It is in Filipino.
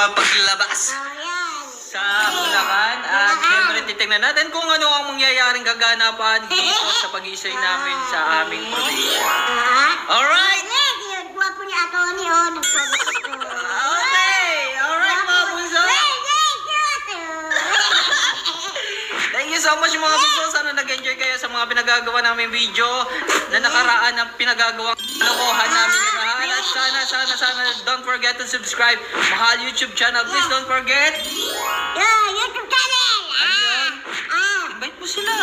paglabas sa Bulacan. At syempre titignan natin kung ano ang mangyayaring kaganapan dito sa pag-isay namin sa aming probinsya. Alright! Guwapo ni Atty. Okay! Alright mga bunso! Thank you so much mga bunso. Sana nag-enjoy kayo sa mga pinagagawa namin video na nakaraan ng pinagagawang lokohan namin yung mahal. At sana don't forget to subscribe Mahal YouTube channel. Please don't forget. YouTube channel! Ano yun? Invite mo sila.